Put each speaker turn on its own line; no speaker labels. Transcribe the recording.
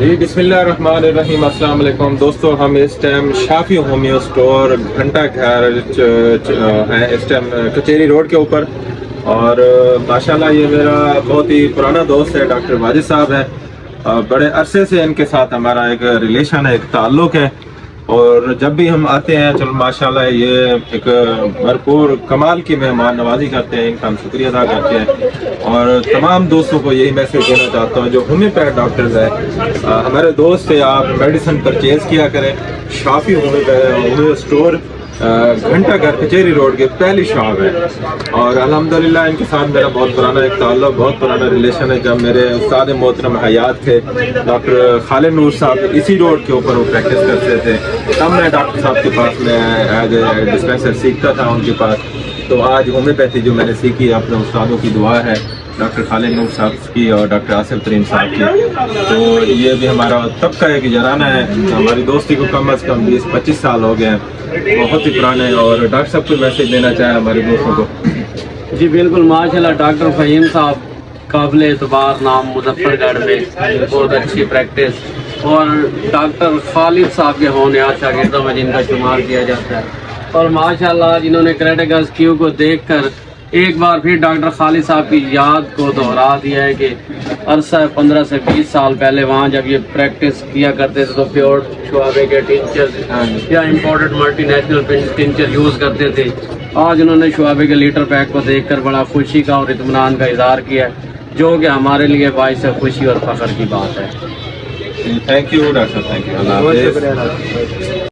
जी बिस्मिल्लाहिर्रहमानिर्रहीम। अस्सलाम वालेकुम दोस्तों, हम इस टाइम शाफी होमियो स्टोर घंटा घर है इस टाइम कचेरी रोड के ऊपर। और माशाल्लाह ये मेरा बहुत ही पुराना दोस्त है, डॉक्टर वाजिद साहब है। बड़े अरसे से इनके साथ हमारा एक रिलेशन है, एक ताल्लुक़ है। और जब भी हम आते हैं चलो माशाल्लाह ये एक भरपूर कमाल की मेहमान नवाजी करते हैं, इनका हम शुक्रिया अदा करते हैं। और तमाम दोस्तों को यही मैसेज देना चाहता हूँ जो होम्योपैथ डॉक्टर्स हैं, हमारे दोस्त से आप मेडिसिन परचेज़ किया करें। शाफी होम्यो स्टोर घंटा घर कचेरी रोड के पहली शॉप है। और अल्हम्दुलिल्लाह इनके साथ मेरा बहुत पुराना एक ताल्लुक़, बहुत पुराना रिलेशन है। जब मेरे उस्ताद मोहतरम हयात थे डॉक्टर खालिद नूर साहब, इसी रोड के ऊपर वो प्रैक्टिस करते थे, तब मैं डॉक्टर साहब के पास में एज ए डिस्पेंसर सीखता था उनके पास। तो आज होम्योपैथी जो मैंने सीखी अपने उस्तादों की दुआ है, डॉक्टर खालिद नूर साहब की और डॉक्टर आसिफ तरीन साहब की। तो ये भी हमारा तबका है कि जराना है, हमारी दोस्ती को कम अज़ कम 20-25 साल हो गए हैं, बहुत ही पुराने। और डॉक्टर साहब को मैसेज देना चाहे हमारे दोस्तों को।
जी बिल्कुल, माशाल्लाह डॉक्टर फ़हीम साहब काबिल एतबार नाम, मुजफ्फरगढ़ में बहुत अच्छी प्रैक्टिस। और डॉक्टर खालिद साहब के होनहार शागिर्दों में जिनका शुमार किया जाता है। और माशाल्लाह जिन्होंने क्रेटिकस क्यू को देखकर एक बार फिर डॉक्टर खालिद साहब की याद को दोहरा दिया है कि अरसा 15 से 20 साल पहले वहाँ जब ये प्रैक्टिस किया करते थे तो प्योर शुआबे के टिंचर या इम्पोर्टेड मल्टीनेशनल टिंचर यूज़ करते थे। आज उन्होंने शुआबे के लीटर पैक को देखकर बड़ा खुशी का और इत्मीनान का इजहार किया, जो कि हमारे लिए बाइस खुशी और फख्र की बात है।
Thank you doctor, thank you.